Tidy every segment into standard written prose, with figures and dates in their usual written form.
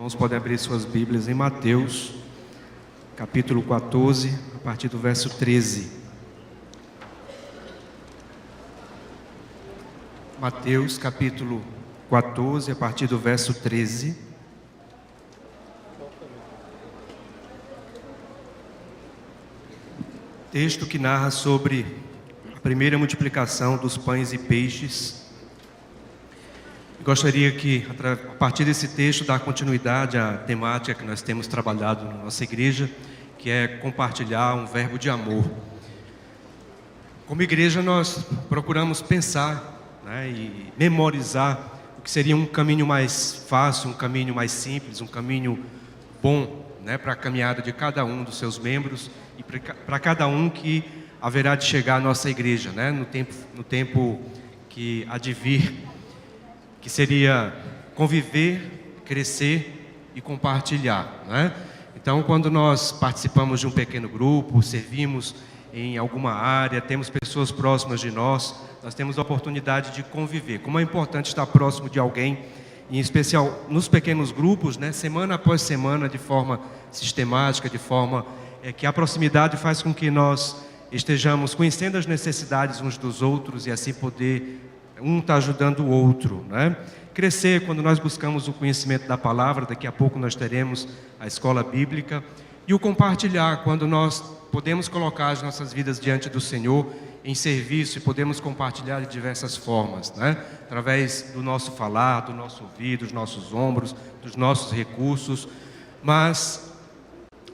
Irmãos, podem abrir suas Bíblias em Mateus, capítulo 14, a partir do verso 13. Mateus, capítulo 14, a partir do verso 13. Texto que narra sobre a primeira multiplicação dos pães e peixes. Gostaria que, a partir desse texto, dar continuidade à temática que nós temos trabalhado na nossa igreja, que é compartilhar um verbo de amor. Como igreja, nós procuramos pensar, e memorizar o que seria um caminho mais fácil, um caminho mais simples, um caminho bom, para a caminhada de cada um dos seus membros e para cada um que haverá de chegar à nossa igreja, no tempo que há de vir, que seria conviver, crescer e compartilhar, Então, quando nós participamos de um pequeno grupo, servimos em alguma área, temos pessoas próximas de nós temos a oportunidade de conviver. Como é importante estar próximo de alguém, em especial nos pequenos grupos, semana após semana, de forma sistemática, de forma que a proximidade faz com que nós estejamos conhecendo as necessidades uns dos outros e assim poder um estar ajudando o outro, Crescer quando nós buscamos o conhecimento da palavra. Daqui a pouco nós teremos a escola bíblica. E o compartilhar, quando nós podemos colocar as nossas vidas diante do Senhor em serviço e podemos compartilhar de diversas formas, Através do nosso falar, do nosso ouvir, dos nossos ombros, dos nossos recursos. Mas,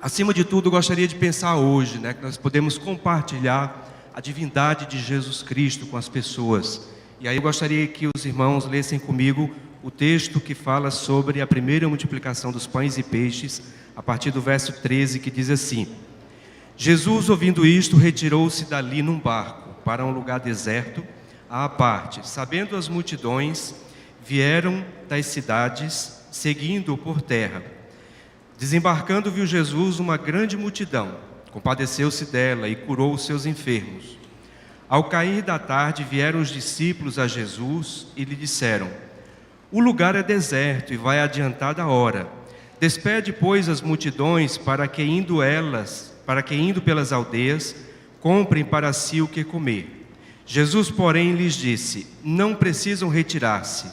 acima de tudo, eu gostaria de pensar hoje, que nós podemos compartilhar a divindade de Jesus Cristo com as pessoas. E aí eu gostaria que os irmãos lessem comigo o texto que fala sobre a primeira multiplicação dos pães e peixes, a partir do verso 13, que diz assim: Jesus, ouvindo isto, retirou-se dali num barco, para um lugar deserto, à parte. Sabendo as multidões, vieram das cidades, seguindo-o por terra. Desembarcando, viu Jesus uma grande multidão, compadeceu-se dela e curou os seus enfermos. Ao cair da tarde, vieram os discípulos a Jesus e lhe disseram: o lugar é deserto e vai adiantada a hora. Despede, pois, as multidões para que indo pelas aldeias, comprem para si o que comer. Jesus, porém, lhes disse: não precisam retirar-se,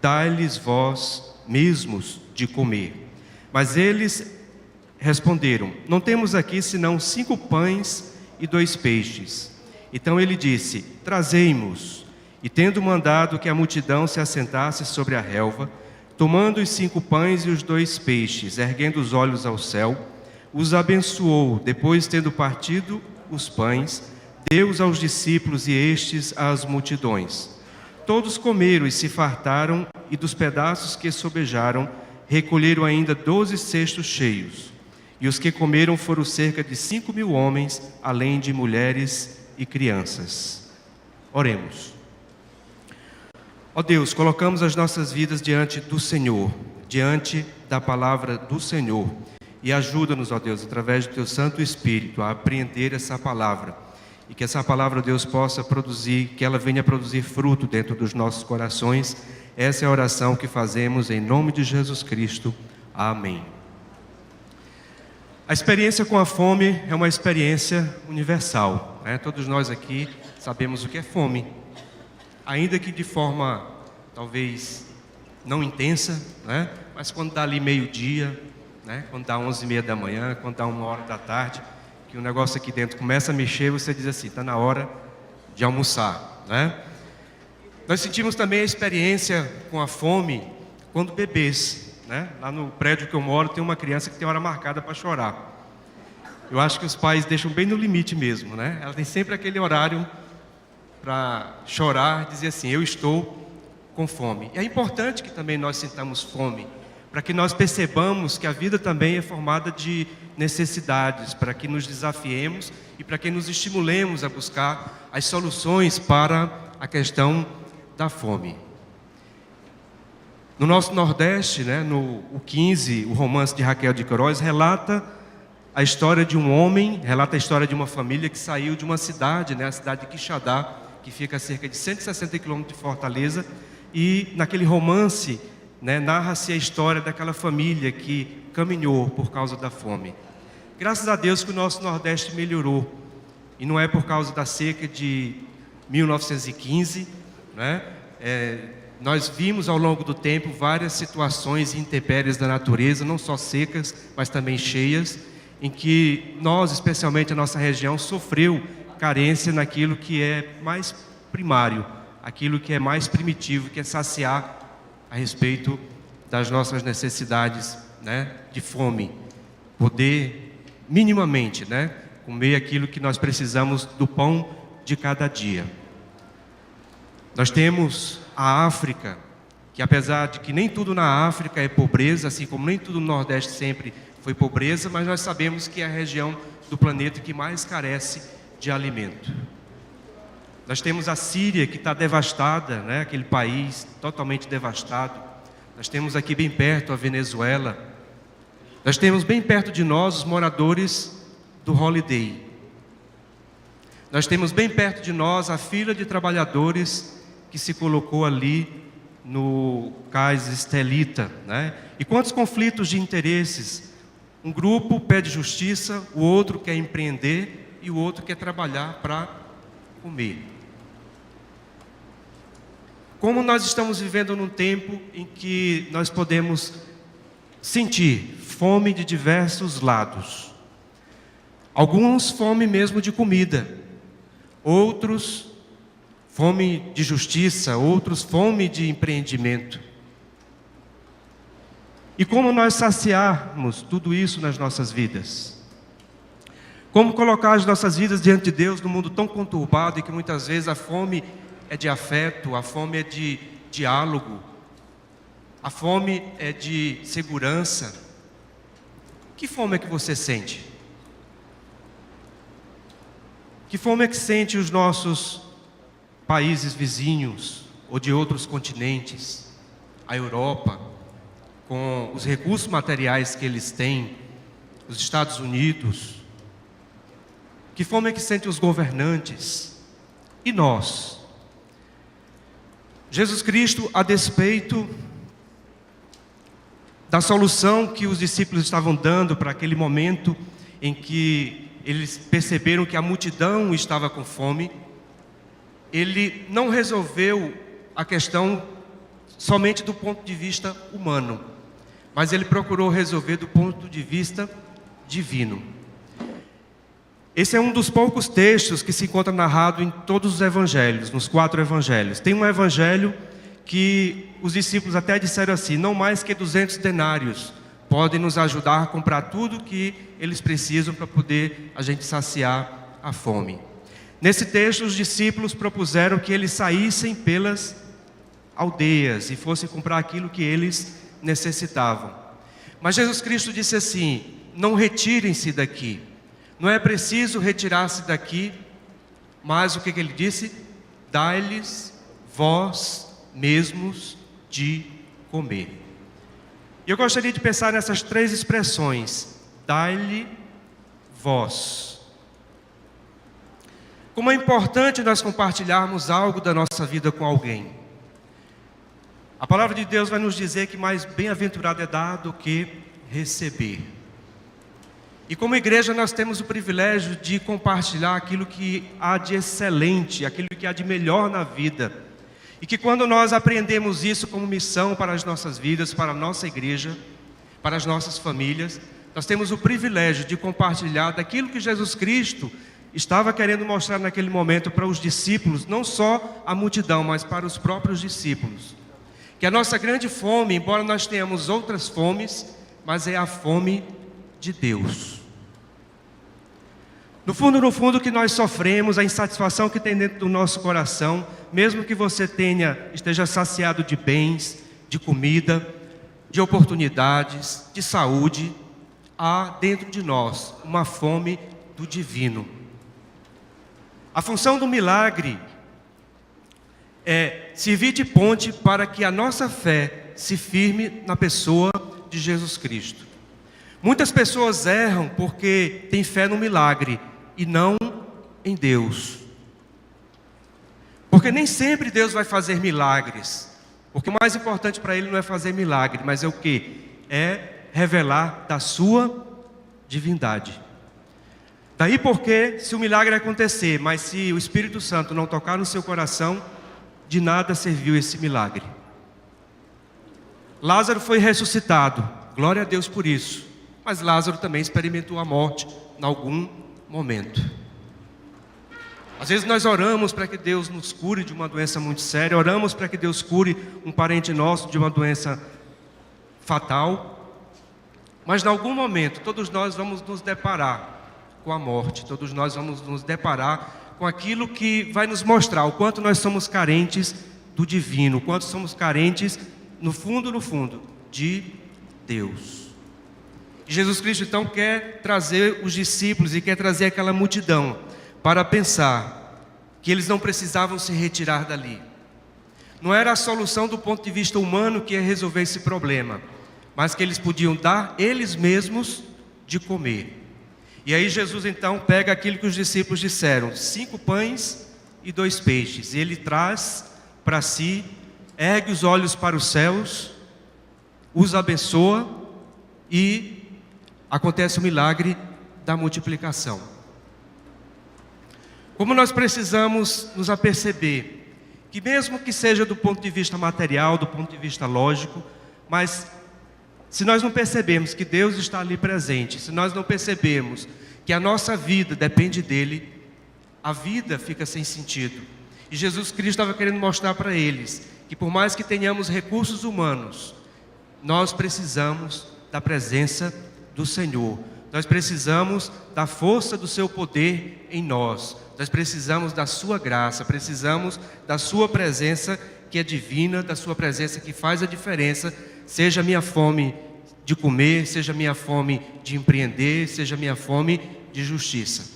dai-lhes vós mesmos de comer. Mas eles responderam: não temos aqui senão 5 pães e 2 peixes. Então ele disse: trazei-mos. E tendo mandado que a multidão se assentasse sobre a relva, tomando os 5 pães e os 2 peixes, erguendo os olhos ao céu, os abençoou. Depois, tendo partido os pães, deu-os aos discípulos e estes às multidões. Todos comeram e se fartaram, e dos pedaços que sobejaram, recolheram ainda 12 cestos cheios. E os que comeram foram cerca de 5.000 homens, além de mulheres e crianças. Oremos. Ó Deus, colocamos as nossas vidas diante do Senhor, diante da palavra do Senhor, e ajuda-nos, ó Deus, através do Teu Santo Espírito, a apreender essa palavra, e que essa palavra, Deus, possa produzir, que ela venha produzir fruto dentro dos nossos corações. Essa é a oração que fazemos em nome de Jesus Cristo. Amém. A experiência com a fome é uma experiência universal, Todos nós aqui sabemos o que é fome, ainda que de forma talvez não intensa, mas quando dá ali meio-dia, quando dá 11h30 da manhã, quando dá 1h da tarde, que o negócio aqui dentro começa a mexer, você diz assim: está na hora de almoçar, Nós sentimos também a experiência com a fome quando bebês. Lá no prédio que eu moro tem uma criança que tem hora marcada para chorar. Eu acho que os pais deixam bem no limite mesmo, Ela tem sempre aquele horário para chorar e dizer assim: eu estou com fome. E é importante que também nós sintamos fome, para que nós percebamos que a vida também é formada de necessidades, para que nos desafiemos e para que nos estimulemos a buscar as soluções para a questão da fome. No nosso Nordeste, no 15, o romance de Raquel de Queiroz relata a história de um homem, relata a história de uma família que saiu de uma cidade, a cidade de Quixadá, que fica a cerca de 160 quilômetros de Fortaleza, e naquele romance né, narra-se a história daquela família que caminhou por causa da fome. Graças a Deus que o nosso Nordeste melhorou. E não é por causa da seca de 1915, né? Nós vimos ao longo do tempo várias situações e intempéries da natureza, não só secas, mas também cheias, em que nós, especialmente a nossa região, sofreu carência naquilo que é mais primário, aquilo que é mais primitivo, que é saciar a respeito das nossas necessidades, né, de fome, poder minimamente, né, comer aquilo que nós precisamos do pão de cada dia. Nós temos a África, que apesar de que nem tudo na África é pobreza, assim como nem tudo no Nordeste sempre foi pobreza, mas nós sabemos que é a região do planeta que mais carece de alimento. Nós temos a Síria, que está devastada, né? Aquele país totalmente devastado. Nós temos aqui bem perto a Venezuela. Nós temos bem perto de nós os moradores do Holiday. Nós temos bem perto de nós a fila de trabalhadores que se colocou ali no cais Estelita, né? E quantos conflitos de interesses. Um grupo pede justiça, o outro quer empreender e o outro quer trabalhar para comer. Como nós estamos vivendo num tempo em que nós podemos sentir fome de diversos lados. Alguns fome mesmo de comida, outros fome de justiça, outros fome de empreendimento. E como nós saciarmos tudo isso nas nossas vidas? Como colocar as nossas vidas diante de Deus num mundo tão conturbado e que muitas vezes a fome é de afeto, a fome é de diálogo, a fome é de segurança. Que fome é que você sente? Que fome é que sente os nossos países vizinhos ou de outros continentes, a Europa, com os recursos materiais que eles têm, os Estados Unidos? Que fome é que sentem os governantes? E nós? Jesus Cristo, a despeito da solução que os discípulos estavam dando para aquele momento em que eles perceberam que a multidão estava com fome, ele não resolveu a questão somente do ponto de vista humano, mas ele procurou resolver do ponto de vista divino. Esse é um dos poucos textos que se encontra narrado em todos os evangelhos, nos 4 evangelhos. Tem um evangelho que os discípulos até disseram assim: não mais que 200 denários podem nos ajudar a comprar tudo que eles precisam para poder a gente saciar a fome. Nesse texto, os discípulos propuseram que eles saíssem pelas aldeias e fossem comprar aquilo que eles necessitavam. Mas Jesus Cristo disse assim: não retirem-se daqui. Não é preciso retirar-se daqui, mas o que ele disse? Dai-lhes vós mesmos de comer. E eu gostaria de pensar nessas 3 expressões: dai-lhe vós. Como é importante nós compartilharmos algo da nossa vida com alguém. A palavra de Deus vai nos dizer que mais bem-aventurado é dar do que receber. E como igreja nós temos o privilégio de compartilhar aquilo que há de excelente, aquilo que há de melhor na vida. E que quando nós aprendemos isso como missão para as nossas vidas, para a nossa igreja, para as nossas famílias, nós temos o privilégio de compartilhar daquilo que Jesus Cristo estava querendo mostrar naquele momento para os discípulos, não só a multidão, mas para os próprios discípulos. Que a nossa grande fome, embora nós tenhamos outras fomes, mas é a fome de Deus. No fundo, que nós sofremos, a insatisfação que tem dentro do nosso coração, mesmo que você esteja saciado de bens, de comida, de oportunidades, de saúde, há dentro de nós uma fome do divino. A função do milagre é servir de ponte para que a nossa fé se firme na pessoa de Jesus Cristo. Muitas pessoas erram porque têm fé no milagre e não em Deus. Porque nem sempre Deus vai fazer milagres. Porque o mais importante para ele não é fazer milagre, mas é o quê? É revelar da sua divindade. Daí porque, se o milagre acontecer, mas se o Espírito Santo não tocar no seu coração, de nada serviu esse milagre. Lázaro foi ressuscitado, glória a Deus por isso. Mas Lázaro também experimentou a morte em algum momento. Às vezes nós oramos para que Deus nos cure de uma doença muito séria, oramos para que Deus cure um parente nosso de uma doença fatal. Mas em algum momento, todos nós vamos nos deparar com a morte, todos nós vamos nos deparar com aquilo que vai nos mostrar o quanto nós somos carentes do divino, o quanto somos carentes, no fundo, de Deus. E Jesus Cristo então quer trazer os discípulos e quer trazer aquela multidão para pensar que eles não precisavam se retirar dali. Não era a solução do ponto de vista humano que ia resolver esse problema, mas que eles podiam dar eles mesmos de comer. E aí Jesus então pega aquilo que os discípulos disseram, 5 pães e 2 peixes. E ele traz para si, ergue os olhos para os céus, os abençoa e acontece o milagre da multiplicação. Como nós precisamos nos aperceber que mesmo que seja do ponto de vista material, do ponto de vista lógico, mas se nós não percebemos que Deus está ali presente, se nós não percebemos que a nossa vida depende dEle, a vida fica sem sentido. E Jesus Cristo estava querendo mostrar para eles que por mais que tenhamos recursos humanos, nós precisamos da presença do Senhor. Nós precisamos da força do seu poder em nós. Nós precisamos da sua graça, precisamos da sua presença que é divina, da sua presença que faz a diferença, seja a minha fome de comer, seja a minha fome de empreender, seja a minha fome de justiça.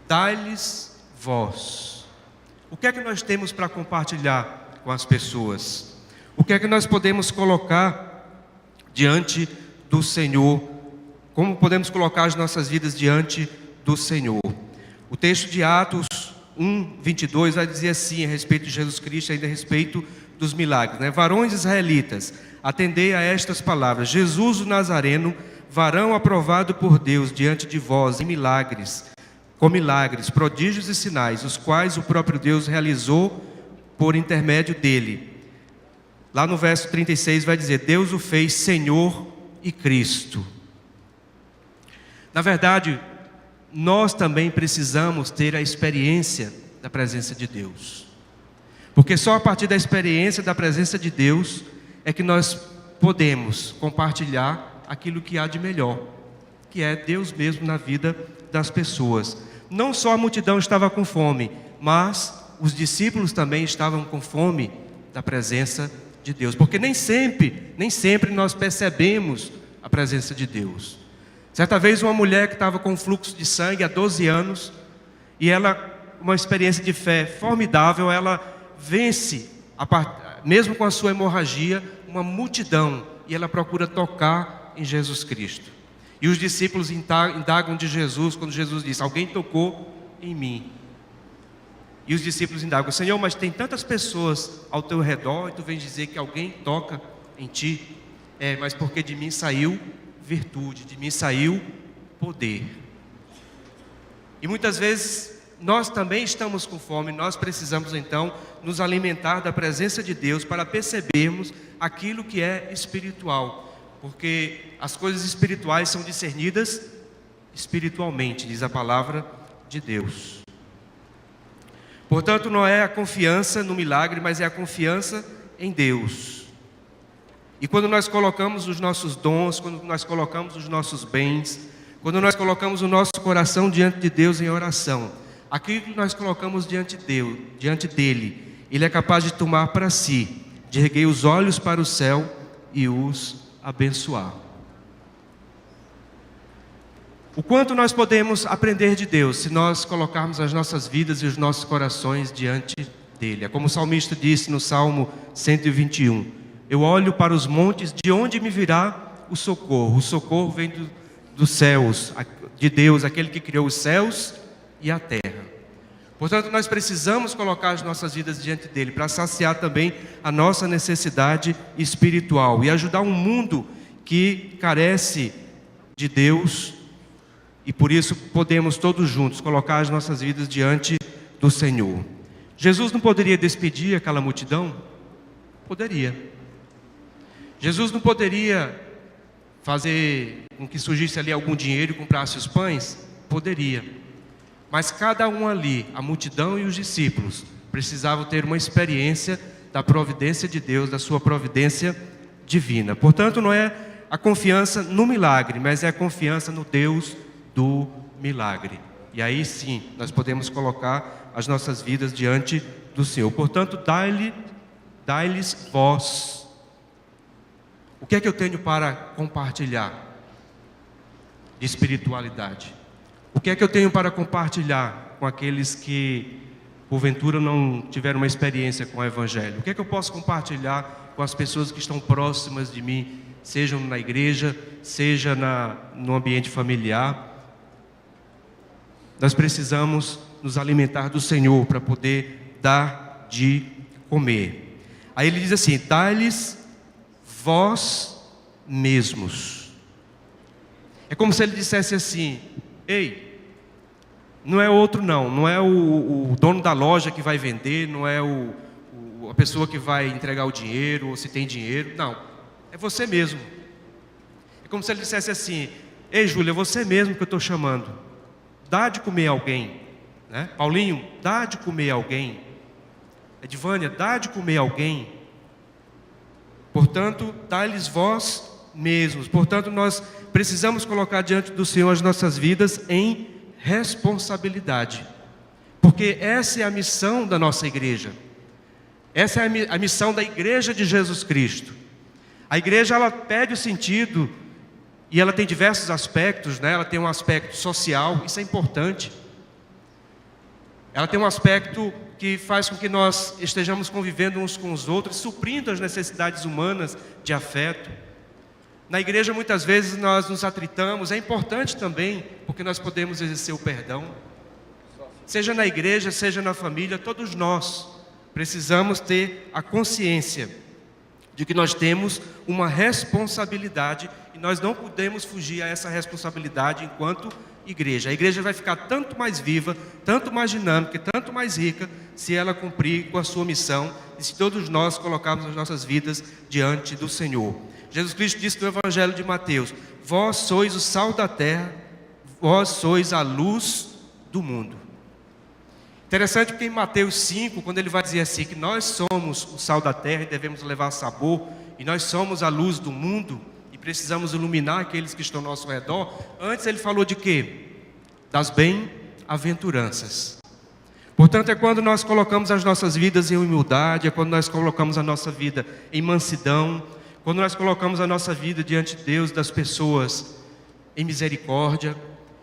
Dai-lhes voz. O que é que nós temos para compartilhar com as pessoas? O que é que nós podemos colocar diante do Senhor? Como podemos colocar as nossas vidas diante do Senhor? O texto de Atos 1:22 vai dizer assim a respeito de Jesus Cristo, ainda a respeito dos milagres, né? Varões israelitas, atendei a estas palavras: Jesus o Nazareno, varão aprovado por Deus diante de vós em milagres, com milagres, prodígios e sinais, os quais o próprio Deus realizou por intermédio dele. Lá no verso 36 vai dizer: Deus o fez Senhor e Cristo. Na verdade, nós também precisamos ter a experiência da presença de Deus. Porque só a partir da experiência da presença de Deus é que nós podemos compartilhar aquilo que há de melhor, que é Deus mesmo na vida das pessoas. Não só a multidão estava com fome, mas os discípulos também estavam com fome da presença de Deus. Porque nem sempre nós percebemos a presença de Deus. Certa vez uma mulher que estava com fluxo de sangue há 12 anos, e ela, uma experiência de fé formidável, ela vence, mesmo com a sua hemorragia, uma multidão, e ela procura tocar em Jesus Cristo. E os discípulos indagam de Jesus, quando Jesus diz: alguém tocou em mim. E os discípulos indagam: Senhor, mas tem tantas pessoas ao teu redor, e tu vens dizer que alguém toca em ti? Mas porque de mim saiu virtude, de mim saiu poder. E muitas vezes nós também estamos com fome, nós precisamos então nos alimentar da presença de Deus para percebermos aquilo que é espiritual, porque as coisas espirituais são discernidas espiritualmente, diz a palavra de Deus. Portanto, não é a confiança no milagre, mas é a confiança em Deus. E quando nós colocamos os nossos dons, quando nós colocamos os nossos bens, quando nós colocamos o nosso coração diante de Deus em oração, aquilo que nós colocamos diante dele, Ele é capaz de tomar para si, de erguer os olhos para o céu e os abençoar. O quanto nós podemos aprender de Deus se nós colocarmos as nossas vidas e os nossos corações diante dele. É como o salmista disse no Salmo 121. Eu olho para os montes, de onde me virá o socorro? O socorro vem dos céus, de Deus, aquele que criou os céus e a terra. Portanto, nós precisamos colocar as nossas vidas diante dele para saciar também a nossa necessidade espiritual e ajudar um mundo que carece de Deus, e por isso podemos todos juntos colocar as nossas vidas diante do Senhor. Jesus não poderia despedir aquela multidão? Poderia. Jesus não poderia fazer com que surgisse ali algum dinheiro e comprasse os pães? Poderia. Mas cada um ali, a multidão e os discípulos, precisavam ter uma experiência da providência de Deus, da sua providência divina. Portanto, não é a confiança no milagre, mas é a confiança no Deus do milagre. E aí sim, nós podemos colocar as nossas vidas diante do Senhor. Portanto, dai-lhes voz. O que é que eu tenho para compartilhar de espiritualidade? O que é que eu tenho para compartilhar com aqueles que, porventura, não tiveram uma experiência com o Evangelho? O que é que eu posso compartilhar com as pessoas que estão próximas de mim, sejam na igreja, seja no ambiente familiar? Nós precisamos nos alimentar do Senhor para poder dar de comer. Aí ele diz assim: dai-lhes vós mesmos. É como se ele dissesse assim: ei, não é outro não é o dono da loja que vai vender, não é a pessoa que vai entregar o dinheiro, ou se tem dinheiro, não, é você mesmo. É como se ele dissesse assim: ei, Júlia, é você mesmo que eu estou chamando, dá de comer a alguém, né? Paulinho, dá de comer a alguém. Edvânia, dá de comer a alguém. Portanto, dai-lhes vós mesmos. Portanto, nós precisamos colocar diante do Senhor as nossas vidas em responsabilidade, porque essa é a missão da nossa igreja. Essa é a missão da igreja de Jesus Cristo. A igreja, ela pede o sentido, e ela tem diversos aspectos, né? Ela tem um aspecto social, isso é importante. Ela tem um aspecto que faz com que nós estejamos convivendo uns com os outros, suprindo as necessidades humanas de afeto. Na igreja, muitas vezes, nós nos atritamos, é importante também, porque nós podemos exercer o perdão. Seja na igreja, seja na família, todos nós precisamos ter a consciência de que nós temos uma responsabilidade e nós não podemos fugir a essa responsabilidade enquanto igreja. A igreja vai ficar tanto mais viva, tanto mais dinâmica, tanto mais rica, se ela cumprir com a sua missão e se todos nós colocarmos as nossas vidas diante do Senhor. Jesus Cristo disse no Evangelho de Mateus: vós sois o sal da terra, vós sois a luz do mundo. Interessante porque em Mateus 5, quando ele vai dizer assim, que nós somos o sal da terra e devemos levar sabor, e nós somos a luz do mundo, e precisamos iluminar aqueles que estão ao nosso redor, antes ele falou de quê? Das bem-aventuranças. Portanto, é quando nós colocamos as nossas vidas em humildade, é quando nós colocamos a nossa vida em mansidão, quando nós colocamos a nossa vida diante de Deus, das pessoas, em misericórdia,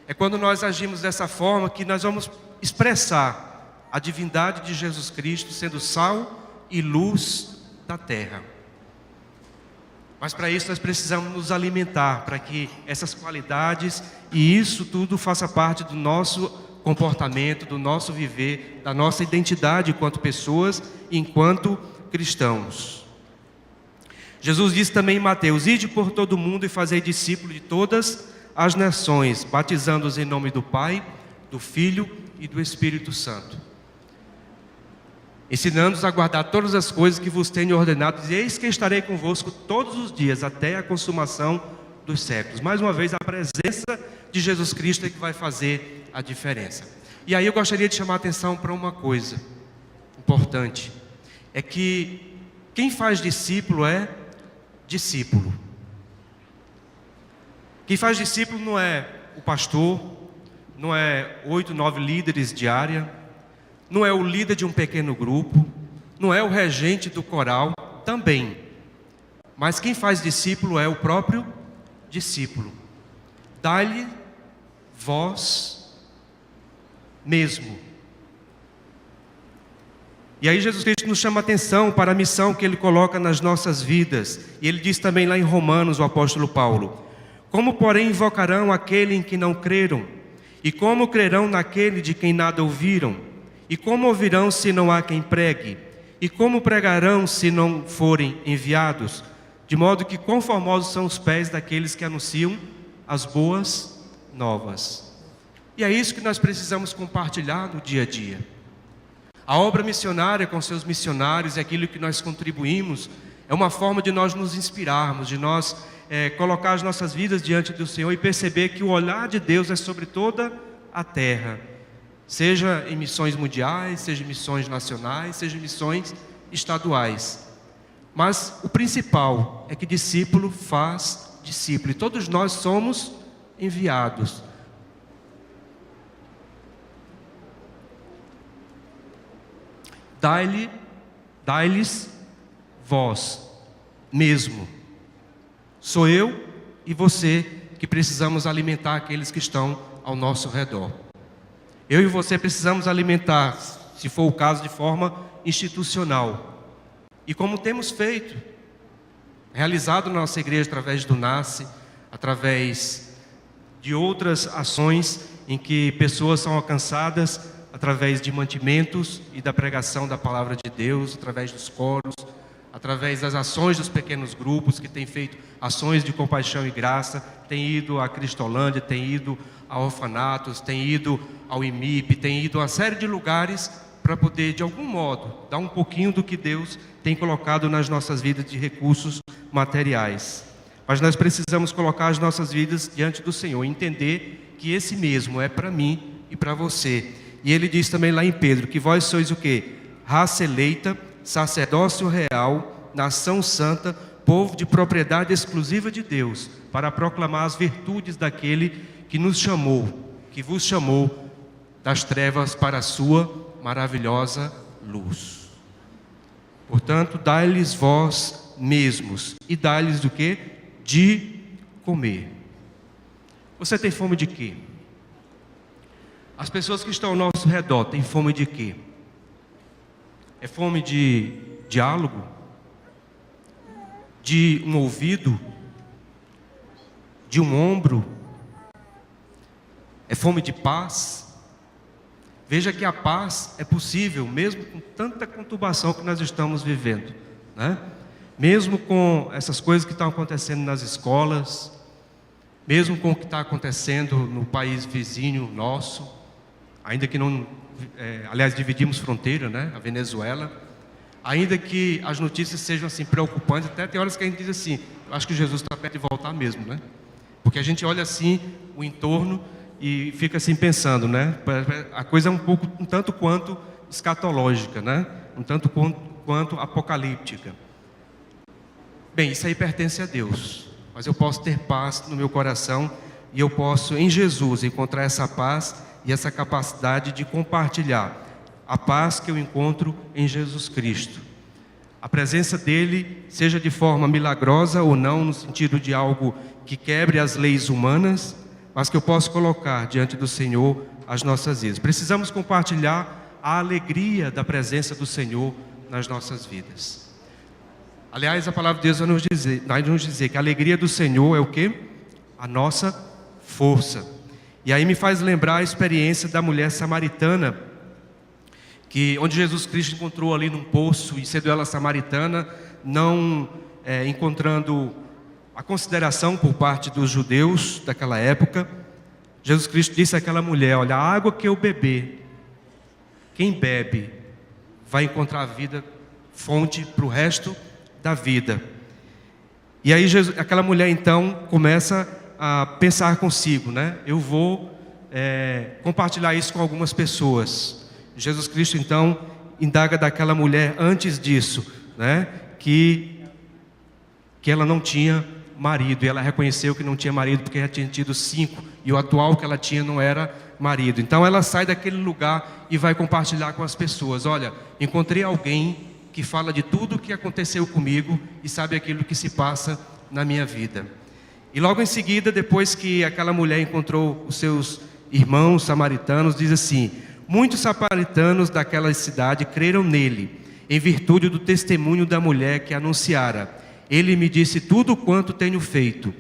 é quando nós agimos dessa forma que nós vamos expressar a divindade de Jesus Cristo, sendo sal e luz da terra. Mas para isso nós precisamos nos alimentar, para que essas qualidades e isso tudo faça parte do nosso comportamento, do nosso viver, da nossa identidade enquanto pessoas e enquanto cristãos. Jesus disse também em Mateus: ide por todo o mundo e fazei discípulos de todas as nações, batizando-os em nome do Pai, do Filho e do Espírito Santo, ensinando-os a guardar todas as coisas que vos tenho ordenado, e eis que estarei convosco todos os dias, até a consumação dos séculos. Mais uma vez, a presença de Jesus Cristo é que vai fazer a diferença. E aí eu gostaria de chamar a atenção para uma coisa importante, é que quem faz discípulo é discípulo. Quem faz discípulo não é o pastor, não é 8, 9 líderes de área, não é o líder de um pequeno grupo, não é o regente do coral, também. Mas quem faz discípulo é o próprio discípulo. Dai-lhe vós mesmo. E aí Jesus Cristo nos chama a atenção para a missão que Ele coloca nas nossas vidas. E Ele diz também lá em Romanos, o apóstolo Paulo: como porém invocarão aquele em que não creram? E como crerão naquele de quem nada ouviram? E como ouvirão se não há quem pregue? E como pregarão se não forem enviados? De modo que quão formosos são os pés daqueles que anunciam as boas novas. E é isso que nós precisamos compartilhar no dia a dia. A obra missionária com seus missionários, aquilo que nós contribuímos, é uma forma de nós nos inspirarmos, de nós colocar as nossas vidas diante do Senhor e perceber que o olhar de Deus é sobre toda a terra. Seja em missões mundiais, seja em missões nacionais, seja em missões estaduais. Mas o principal é que discípulo faz discípulo. E todos nós somos enviados. Dai-lhes vós mesmo. Sou eu e você que precisamos alimentar aqueles que estão ao nosso redor. Eu e você precisamos alimentar, se for o caso, de forma institucional. E como temos feito, realizado na nossa igreja através do NASCE, através de outras ações em que pessoas são alcançadas através de mantimentos e da pregação da palavra de Deus, através dos coros, através das ações dos pequenos grupos que têm feito ações de compaixão e graça, têm ido à Cristolândia, têm ido a orfanatos, têm ido ao IMIP, têm ido a uma série de lugares para poder, de algum modo, dar um pouquinho do que Deus tem colocado nas nossas vidas de recursos materiais. Mas nós precisamos colocar as nossas vidas diante do Senhor, entender que esse mesmo é para mim e para você. E ele diz também lá em Pedro, que vós sois o quê? Raça eleita, sacerdócio real, nação santa, povo de propriedade exclusiva de Deus, para proclamar as virtudes daquele que nos chamou, que vos chamou das trevas para a sua maravilhosa luz. Portanto, dai-lhes vós mesmos, e dai-lhes do quê? De comer. Você tem fome de quê? As pessoas que estão ao nosso redor têm fome de quê? É fome de diálogo? De um ouvido? De um ombro? É fome de paz? Veja que a paz é possível, mesmo com tanta conturbação que nós estamos vivendo, né? Mesmo com essas coisas que estão acontecendo nas escolas, mesmo com o que está acontecendo no país vizinho nosso, ainda que não, aliás, dividimos fronteira, né? A Venezuela, ainda que as notícias sejam assim preocupantes, até tem horas que a gente diz assim, eu acho que Jesus está perto de voltar mesmo, né? Porque a gente olha assim o entorno e fica assim pensando, né? A coisa é um tanto quanto escatológica, né? Um tanto quanto apocalíptica. Bem, isso aí pertence a Deus, mas eu posso ter paz no meu coração e eu posso em Jesus encontrar essa paz e essa capacidade de compartilhar a paz que eu encontro em Jesus Cristo. A presença dele, seja de forma milagrosa ou não, no sentido de algo que quebre as leis humanas, mas que eu posso colocar diante do Senhor as nossas vidas. Precisamos compartilhar a alegria da presença do Senhor nas nossas vidas. Aliás, a palavra de Deus vai nos dizer que a alegria do Senhor é o quê? A nossa força. E aí me faz lembrar a experiência da mulher samaritana, onde Jesus Cristo encontrou ali num poço, e sendo ela samaritana, não encontrando a consideração por parte dos judeus daquela época, Jesus Cristo disse àquela mulher, olha, a água que eu beber, quem bebe vai encontrar a vida, fonte para o resto da vida. E aí aquela mulher então começa a pensar consigo, né? Eu vou compartilhar isso com algumas pessoas. Jesus Cristo então indaga daquela mulher antes disso, né? Que ela não tinha marido, e ela reconheceu que não tinha marido porque já tinha tido 5, e o atual que ela tinha não era marido. Então ela sai daquele lugar e vai compartilhar com as pessoas, olha, encontrei alguém que fala de tudo o que aconteceu comigo e sabe aquilo que se passa na minha vida. E logo em seguida, depois que aquela mulher encontrou os seus irmãos samaritanos, diz assim, muitos samaritanos daquela cidade creram nele, em virtude do testemunho da mulher que anunciara. Ele me disse tudo quanto tenho feito.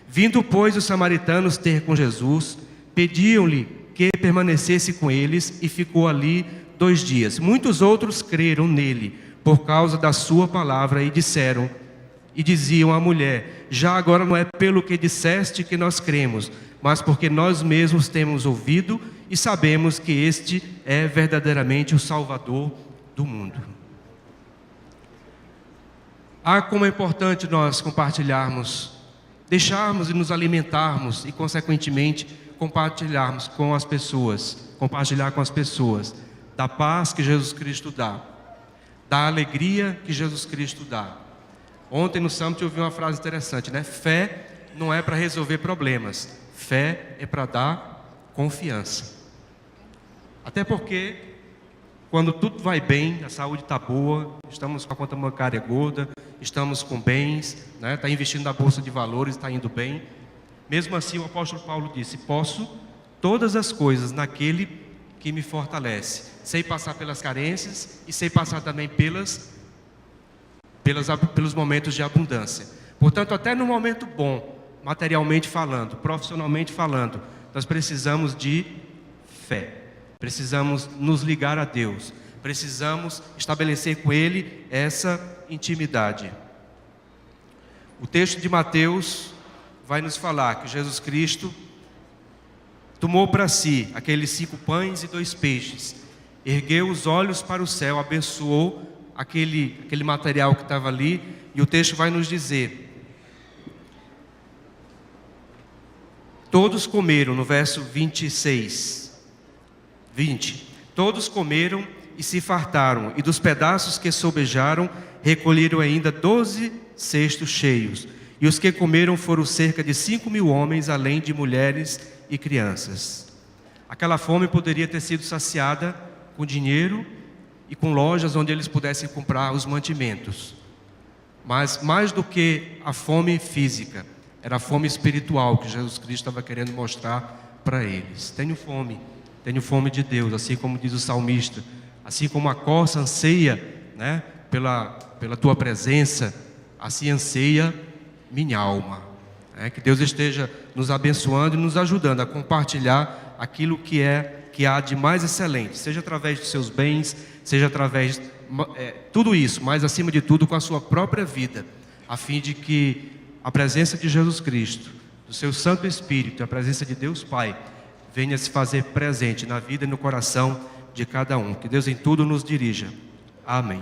Vindo, pois, os samaritanos ter com Jesus, pediam-lhe que permanecesse com eles, e ficou ali 2 dias. Muitos outros creram nele por causa da sua palavra e diziam à mulher: já agora não é pelo que disseste que nós cremos, mas porque nós mesmos temos ouvido e sabemos que este é verdadeiramente o Salvador do mundo. Como é importante nós compartilharmos, deixarmos e nos alimentarmos e, consequentemente, compartilhar com as pessoas da paz que Jesus Cristo dá, da alegria que Jesus Cristo dá. Ontem no Summit eu ouvi uma frase interessante, né? Fé não é para resolver problemas, fé é para dar confiança. Até porque, quando tudo vai bem, a saúde está boa, estamos com a conta bancária gorda, estamos com bens, né? Está investindo na bolsa de valores, está indo bem. Mesmo assim, o apóstolo Paulo disse: posso todas as coisas naquele que me fortalece. Sei passar pelas carências e sei passar também pelos momentos de abundância. Portanto, até no momento bom, materialmente falando, profissionalmente falando, nós precisamos de fé. Precisamos nos ligar a Deus. Precisamos estabelecer com Ele essa intimidade. O texto de Mateus vai nos falar que Jesus Cristo tomou para si aqueles 5 pães e 2 peixes, ergueu os olhos para o céu, abençoou aquele material que estava ali, e o texto vai nos dizer: todos comeram, no verso 20, todos comeram e se fartaram, e dos pedaços que sobejaram, recolheram ainda 12 cestos cheios, e os que comeram foram cerca de 5.000 homens, além de mulheres e crianças. Aquela fome poderia ter sido saciada com dinheiro e com lojas onde eles pudessem comprar os mantimentos, mas mais do que a fome física, era a fome espiritual que Jesus Cristo estava querendo mostrar para eles. Tenho fome de Deus, assim como diz o salmista, assim como a corça anseia, né, pela tua presença, assim anseia minha alma. Que Deus esteja nos abençoando e nos ajudando a compartilhar aquilo que há de mais excelente, seja através dos seus bens, seja através tudo isso, mas acima de tudo com a sua própria vida, a fim de que a presença de Jesus Cristo, do seu Santo Espírito, a presença de Deus Pai, venha se fazer presente na vida e no coração de cada um. Que Deus em tudo nos dirija. Amém.